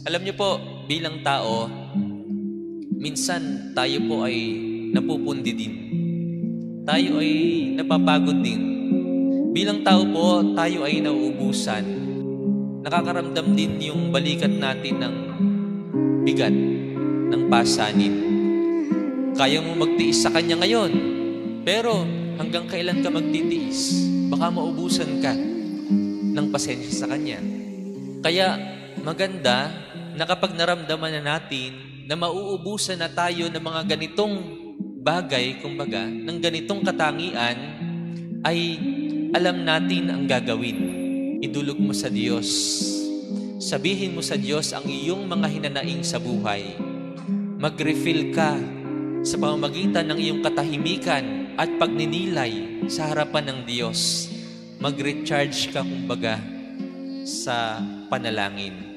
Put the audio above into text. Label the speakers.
Speaker 1: Alam niyo po, bilang tao, minsan tayo po ay napupundi din. Tayo ay napapagod din. Bilang tao po, tayo ay nauubusan. Nakakaramdam din yung balikat natin ng bigat, ng pasanin. Kaya mo magtiis sa Kanya ngayon, pero hanggang kailan ka magtitiis? Baka maubusan ka ng pasensya sa Kanya. Kaya maganda na kapag naramdaman na natin na mauubusan na tayo ng mga ganitong bagay, kumbaga, ng ganitong katangian, ay alam natin ang gagawin. Idulog mo sa Diyos. Sabihin mo sa Diyos ang iyong mga hinanaing sa buhay. Mag-refill ka sa pamamagitan ng iyong katahimikan at pagninilay sa harapan ng Diyos. Mag-recharge ka, kumbaga, sa panalangin.